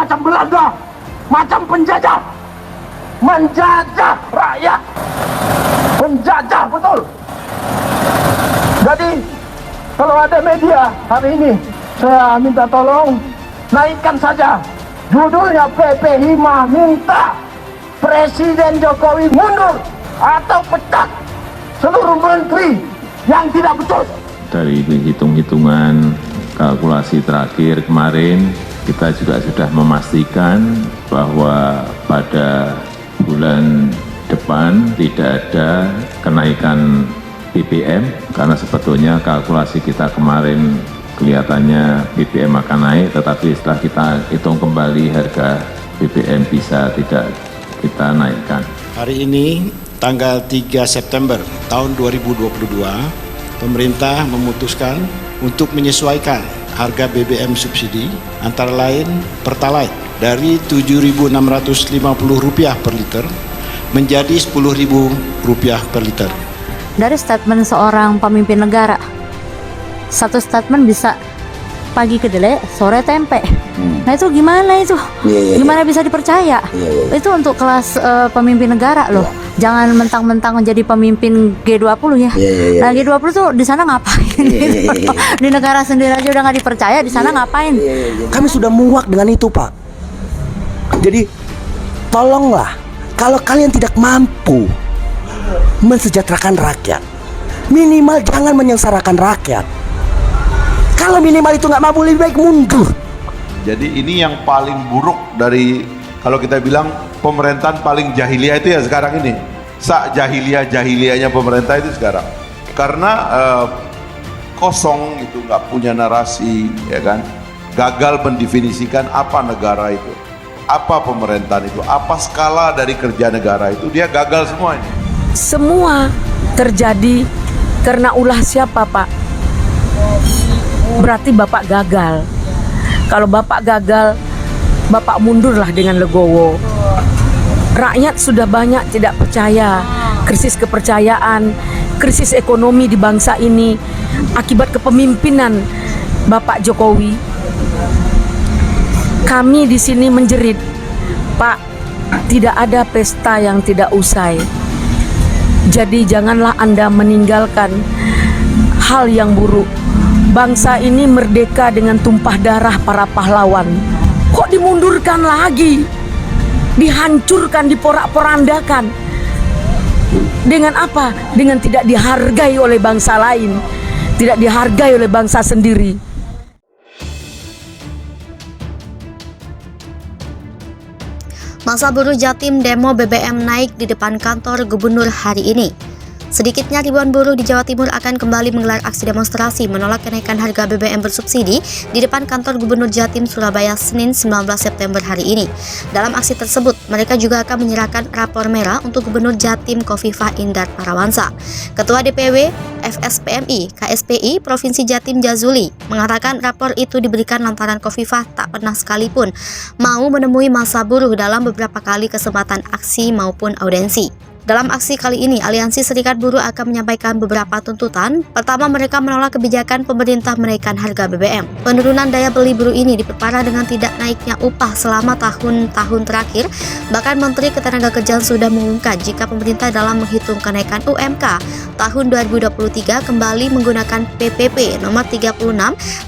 macam Belanda, macam penjajah, menjajah rakyat, penjajah betul. Jadi kalau ada media hari ini, saya minta tolong naikkan saja judulnya PP Hima minta Presiden Jokowi mundur atau pecat seluruh menteri yang tidak betul. Dari hitung-hitungan kalkulasi terakhir kemarin, kita juga sudah memastikan bahwa pada bulan depan tidak ada kenaikan BBM, karena sebetulnya kalkulasi kita kemarin kelihatannya BBM akan naik, tetapi setelah kita hitung kembali harga BBM bisa tidak kita naikkan. Hari ini tanggal 3 September tahun 2022, pemerintah memutuskan untuk menyesuaikan harga BBM subsidi antara lain Pertalite dari Rp7.650 per liter menjadi Rp10.000 per liter. Dari statement seorang pemimpin negara, satu statement bisa pagi kedelai, sore tempe. Nah itu gimana itu? Gimana bisa dipercaya? Itu untuk kelas pemimpin negara loh. Jangan mentang-mentang menjadi pemimpin G20 ya. Nah G20 tuh di sana ngapain? Di negara sendiri aja udah nggak dipercaya, di sana ngapain? Kami sudah muak dengan itu, Pak. Jadi tolonglah, kalau kalian tidak mampu mensejahterakan rakyat, minimal jangan menyengsarakan rakyat. Kalau minimal itu nggak mampu, lebih baik mundur. Jadi ini yang paling buruk dari, kalau kita bilang pemerintahan paling jahiliyah itu ya sekarang ini. Jahiliyahnya pemerintah itu sekarang. Karena kosong itu, nggak punya narasi, ya kan? Gagal mendefinisikan apa negara itu, apa pemerintahan itu, apa skala dari kerja negara itu, dia gagal semuanya. Semua terjadi karena ulah siapa, Pak? Berarti Bapak gagal. Kalau Bapak gagal, Bapak mundurlah dengan legowo. Rakyat sudah banyak tidak percaya, krisis kepercayaan, krisis ekonomi di bangsa ini akibat kepemimpinan Bapak Jokowi. Kami di sini menjerit, Pak, tidak ada pesta yang tidak usai. Jadi janganlah Anda meninggalkan hal yang buruk. Bangsa ini merdeka dengan tumpah darah para pahlawan. Kok dimundurkan lagi? Dihancurkan, diporak-porandakan. Dengan apa? Dengan tidak dihargai oleh bangsa lain, tidak dihargai oleh bangsa sendiri. Masa buruh Jatim demo BBM naik di depan kantor gubernur hari ini. Sedikitnya ribuan buruh di Jawa Timur akan kembali menggelar aksi demonstrasi menolak kenaikan harga BBM bersubsidi di depan kantor Gubernur Jatim Surabaya Senin 19 September hari ini. Dalam aksi tersebut, mereka juga akan menyerahkan rapor merah untuk Gubernur Jatim Khofifah Indar Parawansa. Ketua DPW FSPMI KSPI Provinsi Jatim Jazuli mengatakan rapor itu diberikan lantaran Khofifah tak pernah sekalipun mau menemui massa buruh dalam beberapa kali kesempatan aksi maupun audensi. Dalam aksi kali ini, Aliansi Serikat Buruh akan menyampaikan beberapa tuntutan. Pertama, mereka menolak kebijakan pemerintah menaikkan harga BBM. Penurunan daya beli buruh ini diperparah dengan tidak naiknya upah selama tahun-tahun terakhir. Bahkan Menteri Ketenagakerjaan sudah mengumumkan jika pemerintah dalam menghitung kenaikan UMK tahun 2023 kembali menggunakan PPP nomor 36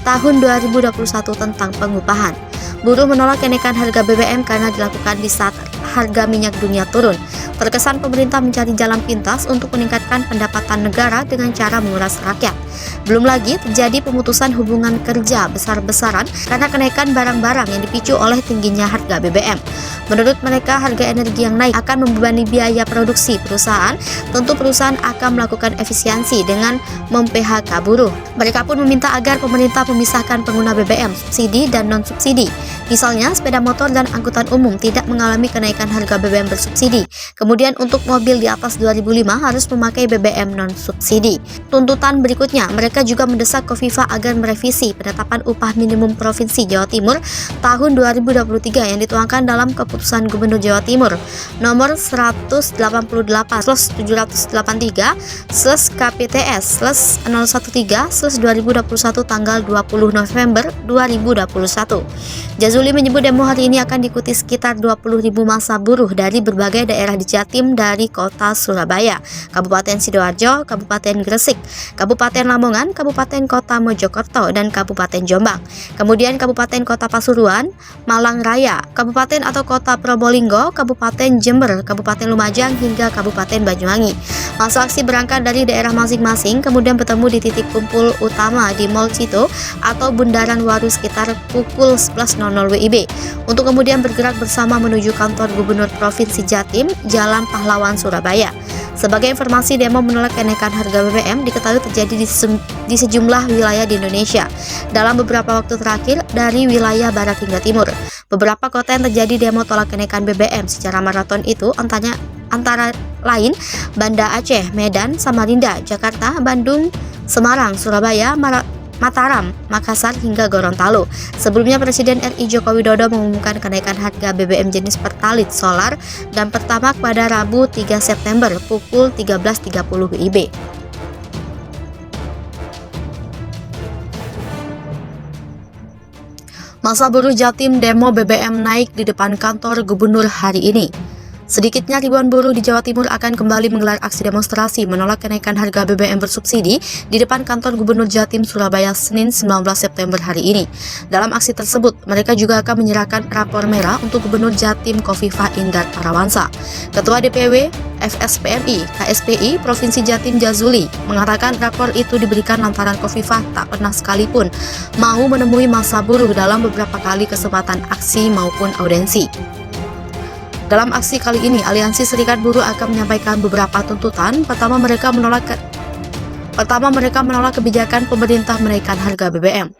tahun 2021 tentang pengupahan. Buruh menolak kenaikan harga BBM karena dilakukan di saat harga minyak dunia turun. Terkesan pemerintah mencari jalan pintas untuk meningkatkan pendapatan negara dengan cara menguras rakyat. Belum lagi terjadi pemutusan hubungan kerja besar-besaran karena kenaikan barang-barang yang dipicu oleh tingginya harga BBM. Menurut mereka, harga energi yang naik akan membebani biaya produksi perusahaan. Tentu perusahaan akan melakukan efisiensi dengan mem-PHK buruh. Mereka pun meminta agar pemerintah memisahkan pengguna BBM subsidi dan non-subsidi. Misalnya, sepeda motor dan angkutan umum tidak mengalami kenaikan harga BBM bersubsidi. Kemudian untuk mobil di atas 2005 harus memakai BBM non-subsidi. Tuntutan berikutnya, mereka juga mendesak Khofifah agar merevisi penetapan upah minimum Provinsi Jawa Timur tahun 2023 yang dituangkan dalam Keputusan Gubernur Jawa Timur nomor 188/783/KPTS/013/2021 tanggal 20 November 2021. Jazuli menyebut demo hari ini akan diikuti sekitar 20.000 massa buruh dari berbagai daerah di Jatim dari kota Surabaya, Kabupaten Sidoarjo, Kabupaten Gresik, Kabupaten Lamongan, Kabupaten Kota Mojokerto, dan Kabupaten Jombang. Kemudian Kabupaten Kota Pasuruan, Malang Raya, Kabupaten atau Kota Probolinggo, Kabupaten Jember, Kabupaten Lumajang, hingga Kabupaten Banyuwangi. Masa aksi berangkat dari daerah masing-masing, kemudian bertemu di titik kumpul utama di Mall Cito atau Bundaran Waru sekitar pukul 11.00 WIB untuk kemudian bergerak bersama menuju kantor Gubernur Provinsi Jatim, Jalan Pahlawan, Surabaya. Sebagai informasi, demo menolak kenaikan harga BBM diketahui terjadi di sejumlah wilayah di Indonesia dalam beberapa waktu terakhir dari wilayah barat hingga timur. Beberapa kota yang terjadi demo tolak kenaikan BBM secara maraton itu antara lain Banda Aceh, Medan, Samarinda, Jakarta, Bandung, Semarang, Surabaya, Mataram, Makassar, hingga Gorontalo. Sebelumnya Presiden RI Joko Widodo mengumumkan kenaikan harga BBM jenis Pertalite Solar dan Pertamax pada Rabu 3 September pukul 13.30 WIB. Masa buruh Jatim demo BBM naik di depan kantor gubernur hari ini. Sedikitnya ribuan buruh di Jawa Timur akan kembali menggelar aksi demonstrasi menolak kenaikan harga BBM bersubsidi di depan kantor Gubernur Jatim Surabaya Senin 19 September hari ini. Dalam aksi tersebut, mereka juga akan menyerahkan rapor merah untuk Gubernur Jatim Khofifah Indar Parawansa. Ketua DPW FSPMI KSPI Provinsi Jatim Jazuli mengatakan rapor itu diberikan lantaran Khofifah tak pernah sekalipun mau menemui massa buruh dalam beberapa kali kesempatan aksi maupun audensi. Dalam aksi kali ini, Aliansi Serikat Buruh akan menyampaikan beberapa tuntutan. Pertama, mereka menolak kebijakan pemerintah menaikkan harga BBM.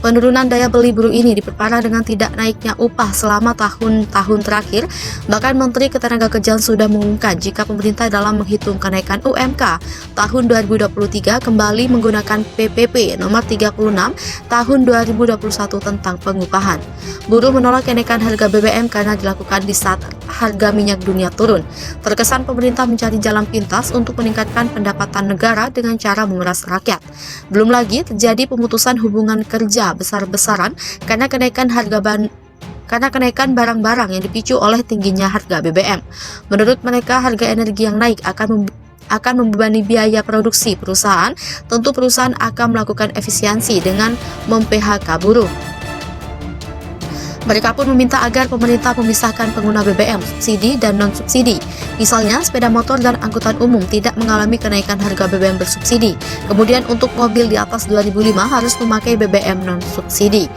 Penurunan daya beli buruh ini diperparah dengan tidak naiknya upah selama tahun-tahun terakhir. Bahkan Menteri Ketenagakerjaan sudah mengumumkan jika pemerintah dalam menghitung kenaikan UMK tahun 2023 kembali menggunakan PPP nomor 36 tahun 2021 tentang pengupahan. Buruh menolak kenaikan harga BBM karena dilakukan di saat harga minyak dunia turun. Terkesan pemerintah mencari jalan pintas untuk meningkatkan pendapatan negara dengan cara memeras rakyat. Belum lagi terjadi pemutusan hubungan kerja besar-besaran karena kenaikan barang-barang yang dipicu oleh tingginya harga BBM. Menurut mereka, harga energi yang naik akan membebani biaya produksi perusahaan. Tentu perusahaan akan melakukan efisiensi dengan mem-PHK buruh. Mereka pun meminta agar pemerintah memisahkan pengguna BBM subsidi dan non-subsidi. Misalnya, sepeda motor dan angkutan umum tidak mengalami kenaikan harga BBM bersubsidi. Kemudian untuk mobil di atas 2005 harus memakai BBM non-subsidi.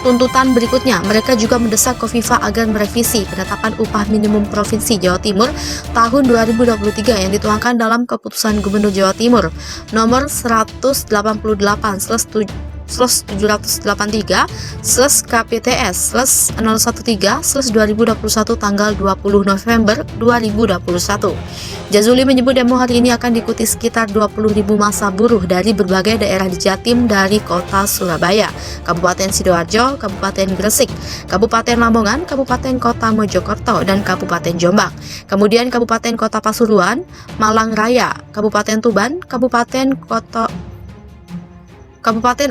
Tuntutan berikutnya, mereka juga mendesak Khofifah agar merevisi penetapan upah minimum Provinsi Jawa Timur tahun 2023 yang dituangkan dalam Keputusan Gubernur Jawa Timur nomor 188/183/KPTS/013/2021 tanggal 20 November 2021. Jazuli menyebut demo hari ini akan diikuti sekitar 20.000 massa buruh dari berbagai daerah di Jatim dari kota Surabaya, Kabupaten Sidoarjo, Kabupaten Gresik, Kabupaten Lamongan, Kabupaten Kota Mojokerto, dan Kabupaten Jombang. Kemudian Kabupaten Kota Pasuruan, Malang Raya, Kabupaten Tuban, Kabupaten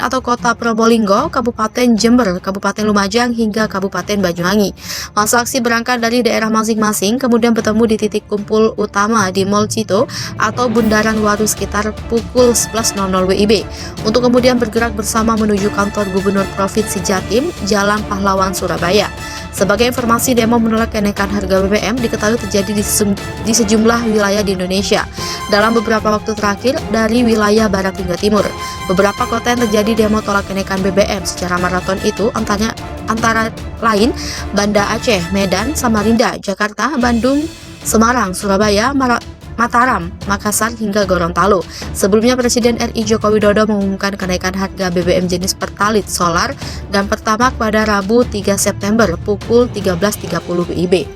atau Kota Probolinggo, Kabupaten Jember, Kabupaten Lumajang, hingga Kabupaten Banyuwangi. Masa aksi berangkat dari daerah masing-masing, kemudian bertemu di titik kumpul utama di Mall Cito atau Bundaran Waru sekitar pukul 11.00 WIB untuk kemudian bergerak bersama menuju kantor Gubernur Provinsi Jatim, Jalan Pahlawan, Surabaya. Sebagai informasi, demo menolak kenaikan harga BBM diketahui terjadi di sejumlah wilayah di Indonesia dalam beberapa waktu terakhir dari wilayah barat hingga timur. Beberapa kota yang terjadi demo tolak kenaikan BBM secara maraton itu antara lain Banda Aceh, Medan, Samarinda, Jakarta, Bandung, Semarang, Surabaya, Mataram, Makassar, hingga Gorontalo. Sebelumnya Presiden RI Joko Widodo mengumumkan kenaikan harga BBM jenis Pertalite Solar dan Pertamax pada Rabu 3 September pukul 13.30 WIB.